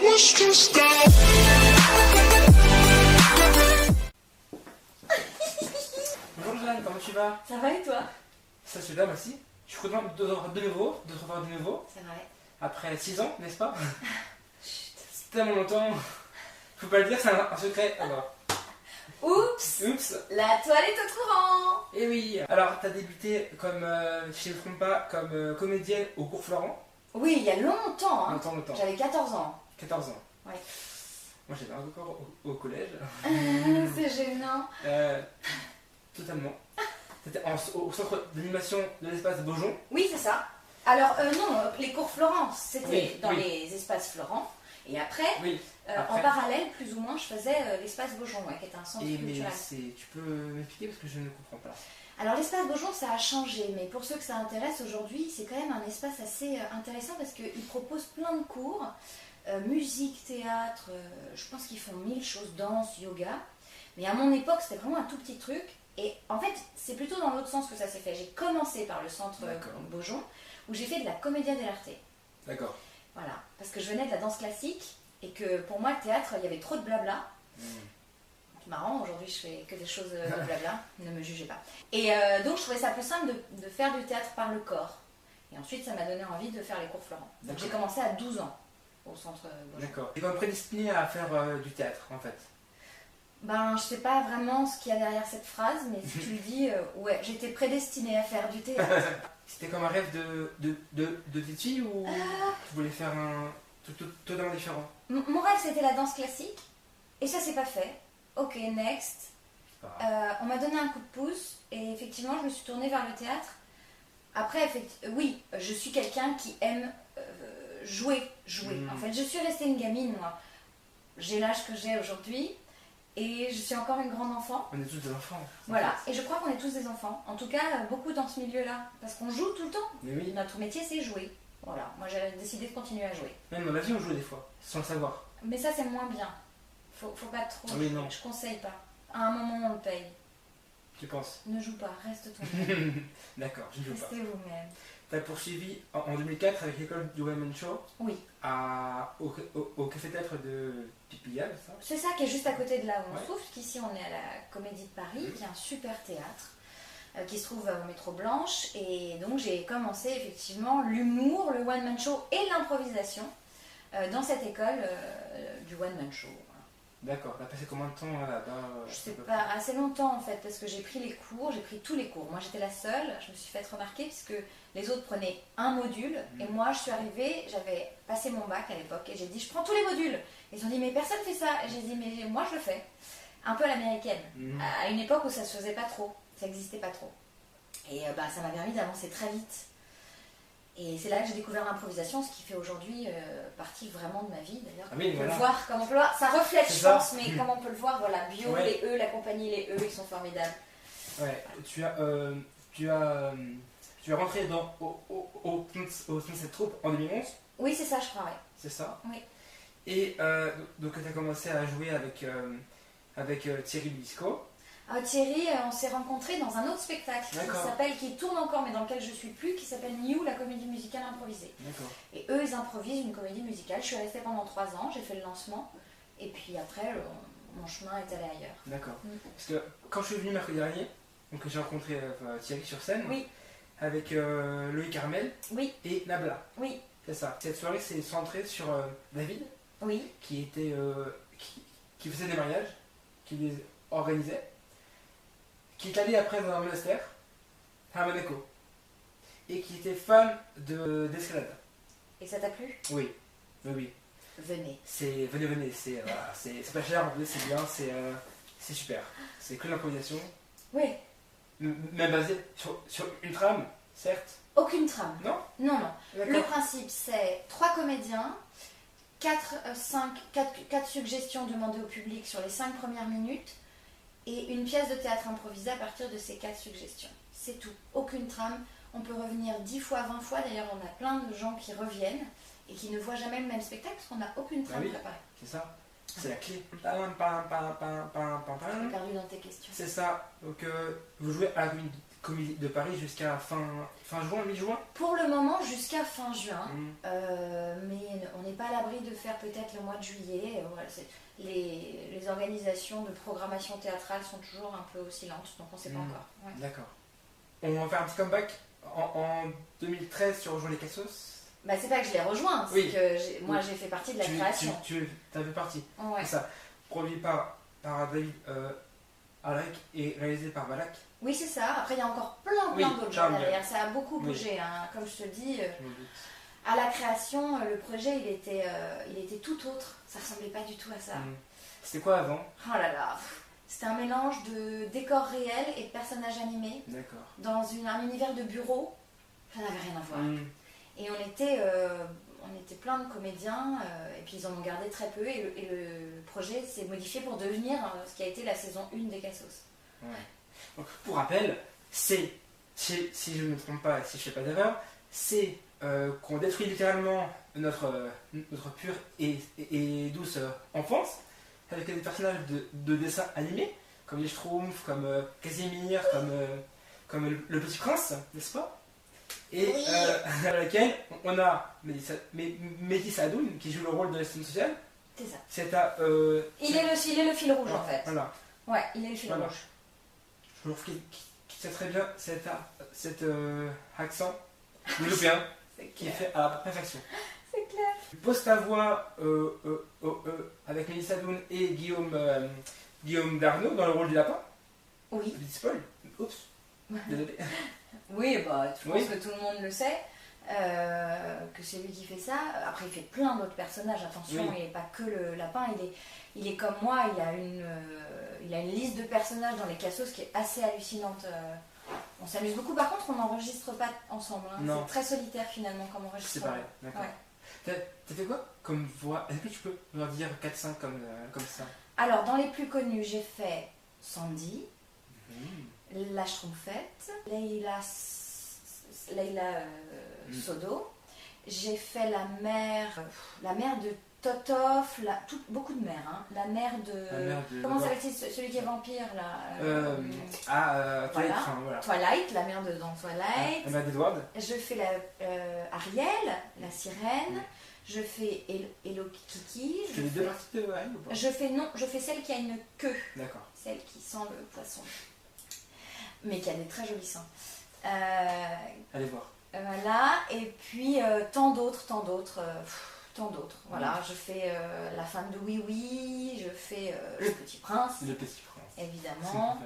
was just out. Bonjour Jeanne, comment tu vas? Ça va et toi? Ça se va, merci. Je suis content de te revoir de nouveau, C'est vrai. après 6 ans, n'est-ce pas? C'est tellement longtemps. Faut pas le dire, c'est un secret. Alors, Oups, oups. la toile est au courant. Et oui. Alors, t'as débuté comme, si je ne me trompe pas, comme comédienne au Cours Florent. Oui, il y a longtemps. Hein. Longtemps. J'avais 14 ans. 14 ans. Ouais. Moi, j'étais encore au collège. C'est gênant. Totalement. C'était au centre d'animation de l'espace Beaujon. Oui, c'est ça. Alors, non, les cours Florent, c'était Oui, dans oui. les espaces Florent. Et après, Oui. en Après. parallèle, plus ou moins, je faisais l'espace Beaujon, ouais, qui est un centre Et mais culturel. tu peux m'expliquer parce que je ne comprends pas. Alors, l'espace Beaujon, ça a changé. Mais pour ceux que ça intéresse aujourd'hui, c'est quand même un espace assez intéressant parce qu'il propose plein de cours. Musique, théâtre, je pense qu'ils font 1000 choses, danse, yoga. Mais à mon époque, c'était vraiment un tout petit truc. Et en fait, c'est plutôt dans l'autre sens que ça s'est fait. J'ai commencé par le centre Beaujon, où j'ai fait de la commedia dell'arte. D'accord. Voilà, parce que je venais de la danse classique, et que pour moi, le théâtre, il y avait trop de blabla. C'est marrant, aujourd'hui, je fais que des choses de blabla, ne me jugez pas. Et donc, je trouvais ça plus simple de faire du théâtre par le corps. Et ensuite, ça m'a donné envie de faire les cours Florent. Donc, j'ai commencé à 12 ans au centre Beaujon. D'accord. Tu es comme prédestiné à faire du théâtre en fait. Ben, je sais pas vraiment ce qu'il y a derrière cette phrase, mais si tu le dis, ouais, j'étais prédestinée à faire du théâtre. C'était comme un rêve de petite fille ou tu voulais faire un totalement différent? Mon rêve, c'était la danse classique, et ça, c'est pas fait. Ok, next. On m'a donné un coup de pouce, et effectivement, je me suis tournée vers le théâtre. Après, oui, je suis quelqu'un qui aime jouer. En fait, je suis restée une gamine, moi. J'ai l'âge que j'ai aujourd'hui. Et je suis encore une grande enfant. On est tous des enfants. Voilà, et je crois qu'on est tous des enfants. En tout cas, beaucoup dans ce milieu-là. Parce qu'on joue tout le temps. Mais oui. Notre métier, c'est jouer. Voilà, moi j'ai décidé de continuer à jouer. Même dans la vie, on joue des fois, sans le savoir. Mais ça, c'est moins bien. Faut pas trop. Ah oui, non. Je conseille pas. À un moment, on le paye. Tu penses? Ne joue pas, reste toi-même. D'accord, je ne joue pas. Restez vous-même. Tu as poursuivi en 2004 avec l'école du One Man Show Oui. au café-théâtre de Pipillac, ça? C'est ça qui est juste à côté de là où on Ouais. se trouve, puisqu'ici on est à la Comédie de Paris, qui est un super théâtre, qui se trouve au métro Blanche. Et donc j'ai commencé effectivement l'humour, le one-man show et l'improvisation dans cette école du one-man show. Voilà. D'accord, t'as passé combien de temps là-bas? Je sais pas, assez longtemps en fait, parce que j'ai pris les cours, j'ai pris tous les cours. Moi j'étais la seule, je me suis fait remarquer puisque les autres prenaient un module, et moi je suis arrivée, j'avais passé mon bac à l'époque, et j'ai dit je prends tous les modules. Ils ont dit mais personne fait ça, et j'ai dit mais moi je le fais. Un peu à l'américaine, à une époque où ça se faisait pas trop, ça n'existait pas trop. Et ça m'a permis d'avancer très vite. Et c'est là que j'ai découvert l'improvisation, ce qui fait aujourd'hui partie vraiment de ma vie d'ailleurs. Ah oui, on voilà. peut le voir, comme on peut le voir, ça reflète C'est je ça. pense, mais comme on peut le voir, voilà, Bio, Ouais. les E, la compagnie, les E, ils sont formidables. Ouais, tu es rentré au sein de cette troupe en 2011, Oui, c'est ça, je crois, ouais. c'est ça? Oui. Et donc tu as commencé à jouer avec Thierry Bisco. Thierry, on s'est rencontrés dans un autre spectacle qui tourne encore, mais dans lequel je suis plus, qui s'appelle New, la comédie musicale improvisée. D'accord. Et eux, ils improvisent une comédie musicale. Je suis restée pendant 3 ans, j'ai fait le lancement, et puis après, mon chemin est allé ailleurs. D'accord. Parce que quand je suis venu mercredi dernier, donc j'ai rencontré Thierry sur scène, Oui, avec Loïc Carmel oui, et Nabla. oui, C'est ça. Cette soirée s'est centrée sur David, oui. qui qui faisait des mariages, qui les organisait, qui est allé après dans un monastère à Monaco, et qui était fan d'escalade. Et ça t'a plu? Oui, oui. Venez. Venez, c'est pas cher en plus, c'est bien, c'est super. C'est que l'improvisation, Oui, même basé sur une trame, certes. aucune trame. Non? Non, non. Le D'accord. principe, c'est 3 comédiens, 4 suggestions demandées au public sur les 5 premières minutes, et une pièce de théâtre improvisée à partir de ces 4 suggestions. C'est tout. Aucune trame. On peut revenir 10 fois, 20 fois. D'ailleurs, on a plein de gens qui reviennent et qui ne voient jamais le même spectacle parce qu'on n'a aucune trame préparée. C'est ça. C'est la clé. J'ai perdu dans tes questions. C'est ça. Donc vous jouez à la Comédie de Paris jusqu'à fin juin, mi-juin. Pour le moment, jusqu'à fin juin, mais on n'est pas à l'abri de faire peut-être le mois de juillet. Voilà, les organisations de programmation théâtrale sont toujours un peu oscillantes, donc on ne sait pas encore. Ouais. D'accord. On va faire un petit comeback en 2013 sur Rejoins les Cassos. Bah, c'est pas que je l'ai rejoint, c'est Oui. que moi j'ai fait partie de la création. Tu as fait partie. Ouais. C'est ça. Produit par David Alec et réalisé par Balak. Oui, c'est ça. Après, il y a encore plein d'autres gens derrière. Ça a beaucoup bougé, hein. Comme je te dis. À la création, le projet, il était tout autre. Ça ressemblait pas du tout à ça. C'était quoi avant? Oh là là. C'était un mélange de décors réels et de personnages animés. D'accord. Dans un univers de bureau. Ça n'avait rien à voir. Et on était plein de comédiens. Et puis ils en ont gardé très peu. Et le projet s'est modifié pour devenir ce qui a été la saison 1 des Cassos. Ouais. Donc, pour rappel, c'est, si je ne me trompe pas, si je ne fais pas d'erreur, c'est qu'on détruit littéralement notre pure et douce enfance avec des personnages de dessins animés, comme les Schtroumpfs, comme Casimir, comme le Petit Prince, n'est-ce pas? Et oui. Dans laquelle on a Mélissa Adoun qui joue le rôle de l'assistante sociale. C'est ça. Il est le fil rouge en fait. Voilà. Ouais, il est le fil rouge. Je trouve qu'il sait très bien cet accent européen qui est fait à la perfection. C'est clair. Pose ta voix avec Mélissa Adoun et Guillaume Darnaud dans le rôle du lapin. Oui. Petit spoil. Oups. Désolé. Oui, bah, je pense que tout le monde le sait. Que c'est lui qui fait ça. Après, il fait plein d'autres personnages. Attention, il n'est pas que le lapin. Il est comme moi. Il a une liste de personnages dans les Cassos qui est assez hallucinante. On s'amuse beaucoup. Par contre, on n'enregistre pas ensemble. Hein. C'est très solitaire finalement comme enregistrement. C'est pareil, d'accord. Ouais. T'as fait quoi comme voix? Est-ce que tu peux leur dire 4-5 comme ça? Alors, dans les plus connus, j'ai fait Sandy, la Schtroumpfette, Leila Sodo. J'ai fait la mère de Totof, beaucoup de mères. Hein. La mère de... Comment s'appelle-t-il celui qui est vampire là Twilight, voilà. Twilight, la mère dans Twilight. La mère d'Edward. Je fais Ariel, la sirène. Je fais Hello Kiki. Tu fais les deux parties de Ariel ou pas? Je fais celle qui a une queue. D'accord. Celle qui sent le poisson. Mais qui a des très jolis seins. Allez voir. Voilà, et puis tant d'autres. Voilà, je fais la femme de Oui Oui, je fais le Petit Prince. Le Petit Prince. Évidemment.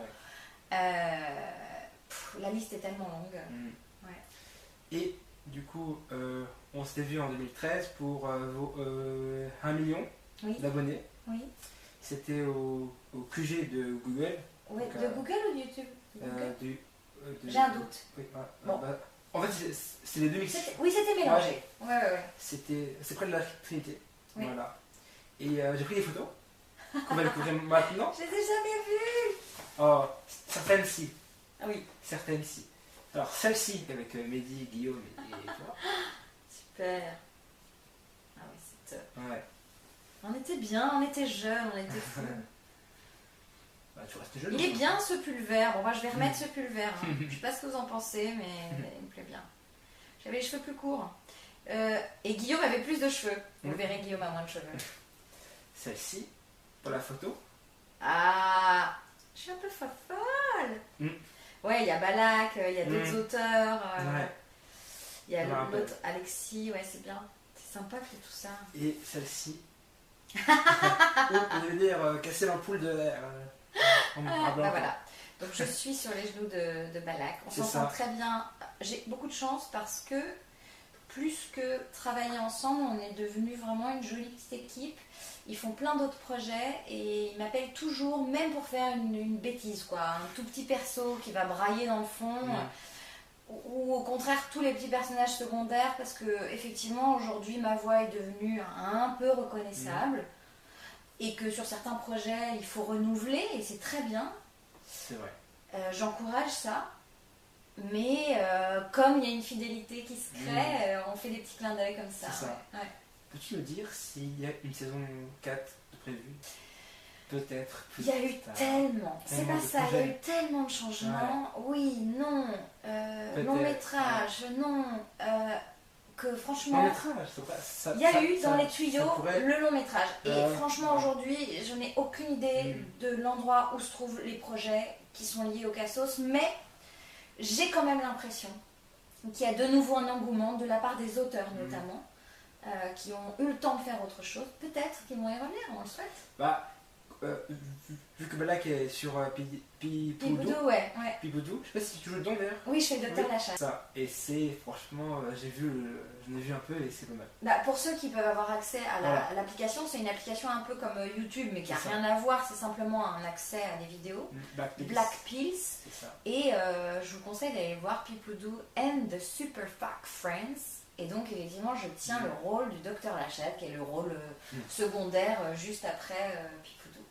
La liste est tellement longue. Ouais. Et du coup, on s'était vu en 2013 pour 1 million d'abonnés. Oui. C'était au QG de Google. Ouais, donc, de Google ou de YouTube? J'ai un doute. Oui, bon. En fait, c'est les deux mix. Oui, c'était mélangé. Ouais. C'est près de la Trinité. Oui. Voilà. Et j'ai pris des photos qu'on va découvrir maintenant. Je les ai jamais vues. Oh, certaines si. Ah oui. Certaines si. Alors, celle-ci, avec Mehdi, Guillaume et toi. Super. Ah oui, c'est top. Ouais. On était bien, on était jeunes, on était fous. Bah, tu restes jeune. Il est bien ce pull vert. Bon, moi je vais remettre ce pull vert. Hein. Je sais pas ce que vous en pensez, mais il me plaît bien. J'avais les cheveux plus courts. Et Guillaume avait plus de cheveux. Vous verrez, Guillaume a moins de cheveux. Celle-ci, pour la photo. Ah, je suis un peu folle. Ouais, il y a Balak, il y a d'autres auteurs. Il y a l'autre Alexis, ouais, c'est bien. C'est sympa que c'est tout ça. Et celle-ci. On devait dire casser l'ampoule de l'air. Bah voilà. Donc je suis sur les genoux de Balak. On s'entend très bien. J'ai beaucoup de chance parce que plus que travailler ensemble, on est devenu vraiment une jolie petite équipe. Ils font plein d'autres projets et ils m'appellent toujours, même pour faire une bêtise, quoi. Un tout petit perso qui va brailler dans le fond. Ou au contraire tous les petits personnages secondaires, parce que effectivement aujourd'hui ma voix est devenue un peu reconnaissable et que sur certains projets il faut renouveler et c'est très bien. C'est vrai. J'encourage ça, mais comme il y a une fidélité qui se crée, on fait des petits clins d'œil comme ça. C'est ça. Ouais. Peux-tu me dire s'il y a une saison 4 de prévue? Peut-être. Il y a eu tellement, c'est pas ça, il y a eu tellement de changements. Oui, non, long métrage, non. que Long franchement, métrage, ça, il y a ça- eu dans ça- les tuyaux ça pourrait- le long métrage. Et Ouais. franchement, aujourd'hui, je n'ai aucune idée Mm. de l'endroit où se trouvent les projets qui sont liés au Cassos, mais j'ai quand même l'impression qu'il y a de nouveau un engouement de la part des auteurs notamment, qui ont eu le temps de faire autre chose. Peut-être qu'ils vont y revenir, on le souhaite. Bah, vu que Balak est sur Pipoudou, Pipoudou, ouais. Pipoudou, je sais pas si tu joues dedans d'ailleurs. Oui, je fais Docteur Oui. Lachatte. Ça, et c'est franchement, j'en ai vu un peu et c'est pas mal. Bah, pour ceux qui peuvent avoir accès à Voilà. à l'application, c'est une application un peu comme YouTube, mais qui n'a C'est ça. rien à voir, c'est simplement un accès à des vidéos. Black Pills. C'est ça. Et je vous conseille d'aller voir Pipoudou and the Super Fuck Friends. Et donc, effectivement, je tiens le rôle du docteur Lachatte, qui est le rôle secondaire juste après Pipoudou.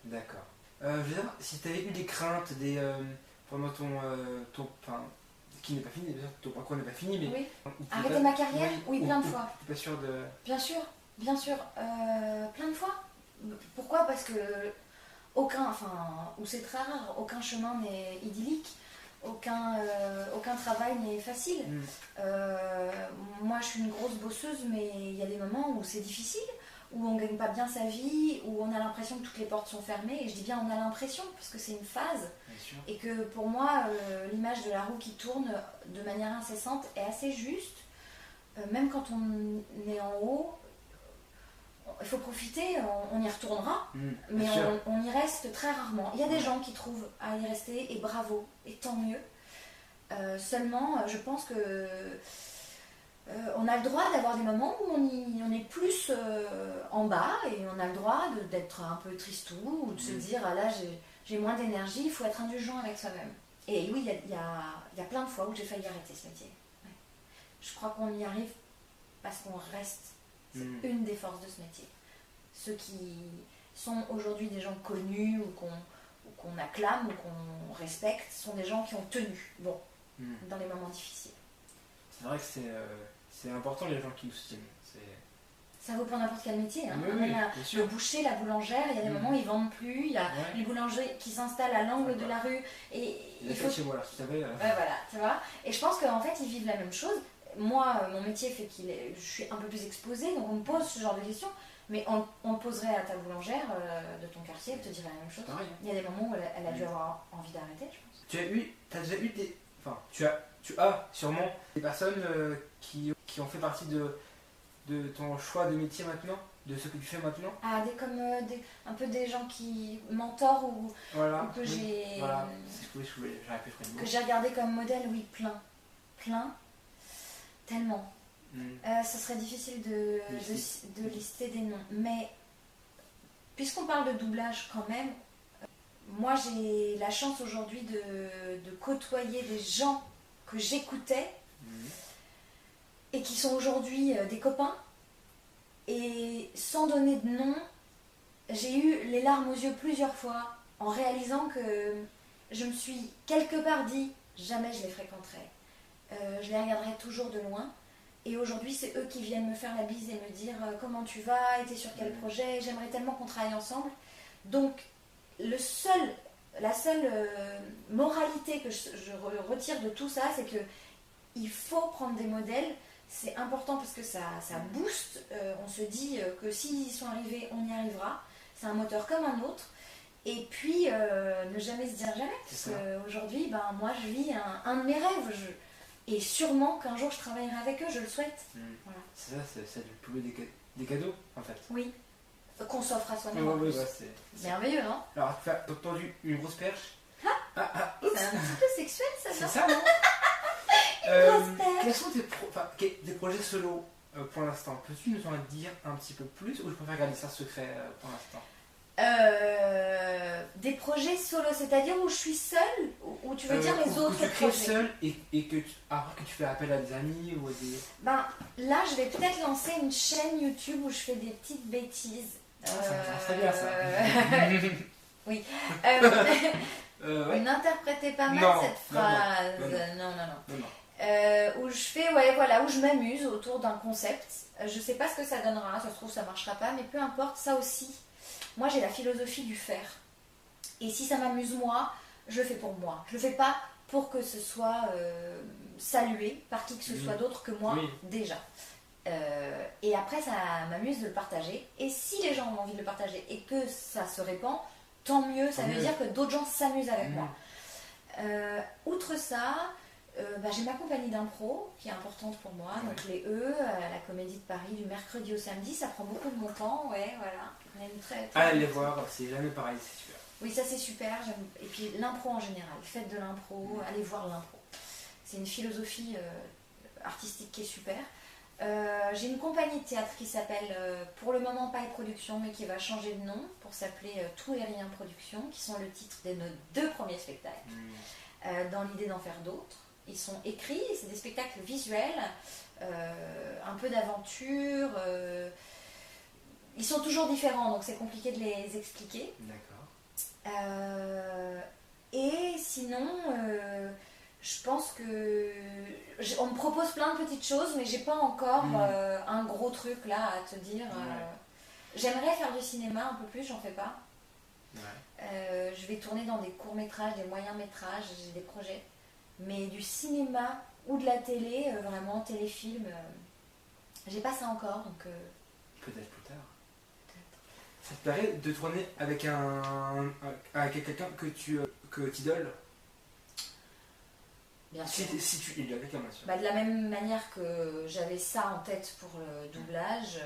D'accord. Je veux dire, si tu avais eu des craintes pendant enfin, qui n'est pas fini, bien sûr, ton parcours n'est pas fini, mais. Oui. ou tu Arrêter pas- ma carrière? Oui, plein de fois. Tu n'es pas sûr de. Bien sûr, bien sûr. Plein de fois. Pourquoi? Parce que ou c'est très rare, aucun chemin n'est idyllique. Aucun travail n'est facile. Moi, je suis une grosse bosseuse, mais il y a des moments où c'est difficile, où on ne gagne pas bien sa vie, où on a l'impression que toutes les portes sont fermées. Et je dis bien on a l'impression, puisque c'est une phase. Bien sûr. Et que pour moi, l'image de la roue qui tourne de manière incessante est assez juste. Même quand on est en haut, il faut profiter, on y retournera, mais bien sûr. on y reste très rarement. Il y a des gens qui trouvent à y rester, et bravo, et tant mieux. Seulement, je pense que on a le droit d'avoir des moments où on est plus en bas, et on a le droit d'être un peu tristou, ou de se dire, ah là, j'ai moins d'énergie, il faut être indulgent avec soi-même. Et oui, il y a plein de fois où j'ai failli arrêter ce métier. Ouais. Je crois qu'on y arrive parce qu'on reste. C'est une des forces de ce métier. Ceux qui sont aujourd'hui des gens connus ou qu'on acclame ou qu'on respecte sont des gens qui ont tenu dans les moments difficiles. C'est vrai que c'est important les gens qui nous soutiennent. Ça vaut pour n'importe quel métier. Hein. Oui, Même bien le sûr. boucher, la boulangère, il y a des moments où ils vendent plus, il y a les boulangers qui s'installent à l'angle de la rue. Et il faut chez moi, alors, tu savais. Ouais, voilà, tu vois. Et je pense qu'en fait, ils vivent la même chose. Moi, mon métier fait je suis un peu plus exposée, donc on me pose ce genre de questions. Mais on poserait à ta boulangère de ton quartier, elle te dirait la même chose. Pareil. Il y a des moments où elle a dû avoir envie d'arrêter, je pense. T'as déjà eu des. Enfin, tu as sûrement des personnes qui ont fait partie de ton choix de métier maintenant, de ce que tu fais maintenant. Ah, un peu des gens qui mentorent ou Voilà. que j'ai. Voilà, c'est ce que je voulais, j'aurais pu faire le mot. Que j'ai regardé comme modèle, oui, plein. Tellement. Ce serait difficile de lister des noms. Mais puisqu'on parle de doublage quand même, moi j'ai la chance aujourd'hui de côtoyer des gens que j'écoutais et qui sont aujourd'hui des copains. Et sans donner de nom, j'ai eu les larmes aux yeux plusieurs fois en réalisant que je me suis quelque part dit jamais je les fréquenterai. Je les regarderai toujours de loin. Et aujourd'hui, c'est eux qui viennent me faire la bise et me dire comment tu vas, et t'es sur quel projet, j'aimerais tellement qu'on travaille ensemble. Donc, la seule moralité que je retire de tout ça, c'est que il faut prendre des modèles. C'est important parce que ça booste. On se dit que s'ils y sont arrivés, on y arrivera. C'est un moteur comme un autre. Et puis, ne jamais se dire jamais. Parce qu'aujourd'hui, moi, je vis un de mes rêves. Et sûrement qu'un jour, je travaillerai avec eux, je le souhaite. Voilà. C'est ça, c'est le plus beau des cadeaux, en fait. Oui. Qu'on s'offre à soi-même. Ouais, c'est merveilleux, non? Alors, tu as tendu une grosse perche. C'est un petit peu sexuel, ça, non? C'est ça, non? Grosse perche. Quels sont tes projets solo pour l'instant? Peux-tu nous en dire un petit peu plus ou je préfère garder ça secret pour l'instant? Des projets solo, c'est-à-dire où je suis seule, ou tu veux dire les autres que tu crées projets? seule et que tu fais appel à des amis ou à des... Là, je vais peut-être lancer une chaîne YouTube où je fais des petites bêtises. Ça serait bien, ça. Oui. Ouais. N'interprétez pas mal Non, cette non, phrase. Non. Où je fais, où je m'amuse autour d'un concept. Je sais pas ce que ça donnera, ça se trouve ça marchera pas, mais peu importe, ça aussi. Moi j'ai la philosophie du faire. Et si ça m'amuse moi, je le fais pour moi. Je le fais pas pour que ce soit salué par qui que ce soit d'autre que moi Oui. déjà. Et après, ça m'amuse de le partager. Et si les gens ont envie de le partager et que ça se répand, tant mieux. Ça Tant veut mieux. dire que d'autres gens s'amusent avec moi. Outre ça, j'ai ma compagnie d'impro qui est importante pour moi. Ouais. Donc les E, à la Comédie de Paris, du mercredi au samedi. Ça prend beaucoup de mon temps. Ouais, voilà. On a une très, très Allez les voir, c'est jamais pareil, c'est super. Oui, ça c'est super. Et puis l'impro en général. Faites de l'impro, allez voir l'impro. C'est une philosophie artistique qui est super. J'ai une compagnie de théâtre qui s'appelle pour le moment Paille Productions, mais qui va changer de nom pour s'appeler Tout et Rien Productions, qui sont le titre de nos 2 premiers spectacles, dans l'idée d'en faire d'autres. Ils sont écrits, c'est des spectacles visuels, un peu d'aventure. Ils sont toujours différents, donc c'est compliqué de les expliquer. D'accord. Et sinon, je pense que on me propose plein de petites choses, mais j'ai pas encore un gros truc là à te dire. J'aimerais faire du cinéma un peu plus, j'en fais pas. Ouais. Je vais tourner dans des courts-métrages, des moyens-métrages, j'ai des projets. Mais du cinéma ou de la télé, vraiment téléfilm, j'ai pas ça encore, donc Peut-être plus tard. Ça te plairait de tourner avec avec quelqu'un que tu idoles? bien sûr. Si tu idoles quelqu'un, bien sûr. Bah, de la même manière que j'avais ça en tête pour le doublage,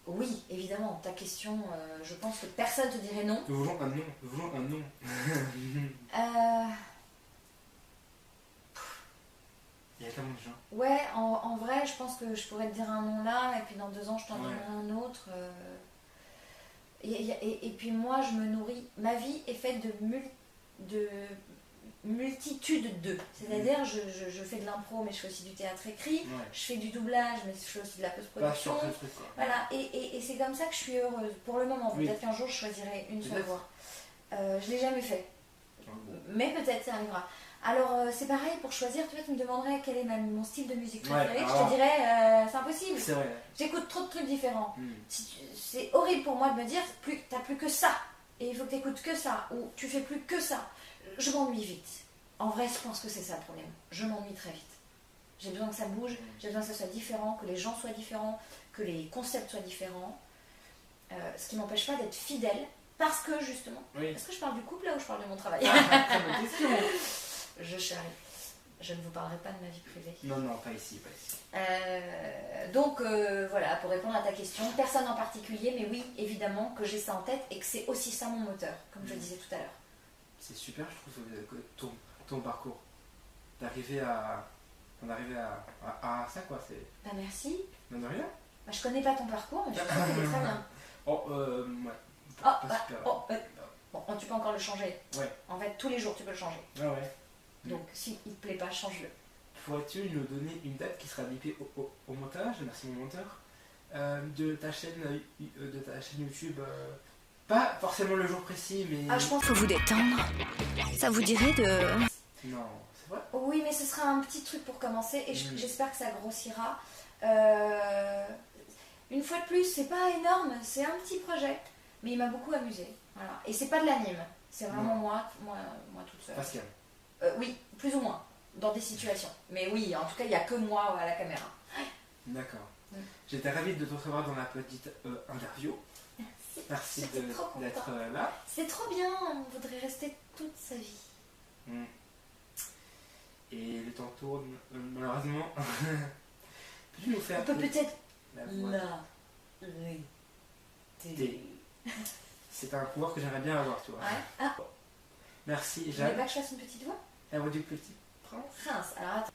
oui, évidemment, ta question, je pense que personne te dirait non. Nous voulons un nom. Nous voulons un nom. Il y a tellement de gens. Ouais, en vrai, je pense que je pourrais te dire un nom là, et puis dans 2 ans, je t'en dirai un autre. Et puis moi, je me nourris. Ma vie est faite de multitude de. C'est-à-dire, je fais de l'impro, mais je fais aussi du théâtre écrit. Ouais. Je fais du doublage, mais je fais aussi de la Pas post-production. sur ce truc, quoi. Voilà, et c'est comme ça que je suis heureuse. Pour le moment, Oui. peut-être qu'un jour, je choisirai une seule Peut-être. voie. Je l'ai jamais fait. Ah bon. Mais peut-être ça arrivera. Alors c'est pareil, pour choisir, tu me demanderais quel est mon style de musique préféré, je te dirais c'est impossible. C'est vrai. J'écoute trop de trucs différents. Mm. C'est horrible pour moi de me dire t'as plus que ça, et il faut que tu écoutes que ça, ou tu fais plus que ça. Je m'ennuie vite. En vrai, je pense que c'est ça le problème. Je m'ennuie très vite. J'ai besoin que ça bouge, j'ai besoin que ça soit différent, que les gens soient différents, que les concepts soient différents. Ce qui m'empêche pas d'être fidèle, parce que justement. Oui. Est-ce que je parle du couple là ou je parle de mon travail? Très bonne question. Je charrie. Je ne vous parlerai pas de ma vie privée. Non, non, pas ici, pas ici. Donc voilà, pour répondre à ta question, personne en particulier, mais oui, évidemment que j'ai ça en tête et que c'est aussi ça mon moteur, comme je le disais tout à l'heure. C'est super, je trouve, que ton parcours. D'arriver à ça, quoi. C'est. Bah merci. Non, de rien. Bah, je connais pas ton parcours, mais je trouve qu'il est très bien. Oh, ouais. Oh, Pas bah, super. oh, bon, tu peux encore le changer. Ouais. En fait, tous les jours, tu peux le changer. Ah ouais. Donc, s'il te plaît pas, change-le. Pourrais-tu nous donner une date qui sera bipée au montage, merci mon monteur, de ta chaîne YouTube pas forcément le jour précis, mais... Ah, je pense Faut vous détendre. Ça vous dirait de... Non, c'est vrai. Oui, mais ce sera un petit truc pour commencer et j'espère que ça grossira. Une fois de plus, c'est pas énorme, c'est un petit projet, mais il m'a beaucoup amusé. Voilà. Et c'est pas de l'anime, c'est vraiment moi toute seule. Pascal. Oui, plus ou moins, dans des situations. Mais oui, en tout cas, il n'y a que moi à la caméra. D'accord. Mm. J'étais ravie de te recevoir dans la petite interview. Merci J'étais trop contente. d'être là. C'est trop bien, on voudrait rester toute sa vie. Mm. Et le temps tourne, malheureusement. Peux-tu nous faire On peut peut-être la voix l'arrêter. C'est un pouvoir que j'aimerais bien avoir, tu vois. Ouais. Ah, Merci, je voulais pas que je fasse une petite voix? La voix du petit prince. Prince, alors attends.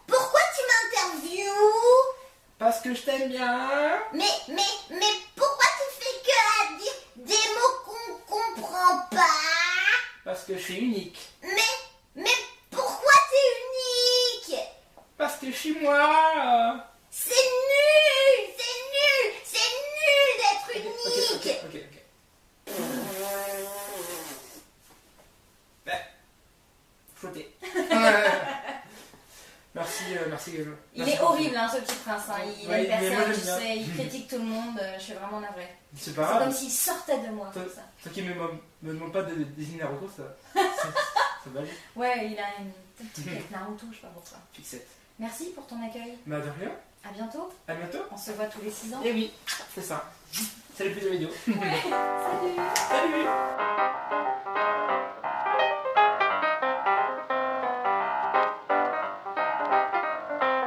Pourquoi tu m'interviews? Parce que je t'aime bien. Mais pourquoi tu fais que à dire des mots qu'on comprend pas? Parce que je suis unique. Mais pourquoi t'es unique? Parce que je suis moi. C'est nul d'être unique. Ok. Flotter. Merci. Il est horrible, hein, ce petit prince. Hein. Il Ouais, aime mais moi, personne, tu j'aime bien. sais, il critique tout le monde. Je suis vraiment navrée. C'est pas C'est grave. comme s'il sortait de moi, Toi- comme ça. Toi qui me demande pas de désigner Naruto, ça va aller. Ouais, il a une petite tête Naruto, je sais pas pourquoi. Fixette. Merci pour ton accueil. Mais de rien, À bientôt. à bientôt. On se voit tous les 6 ans. Et oui, c'est ça. C'est le plus de vidéo. Ouais, salut. Salut.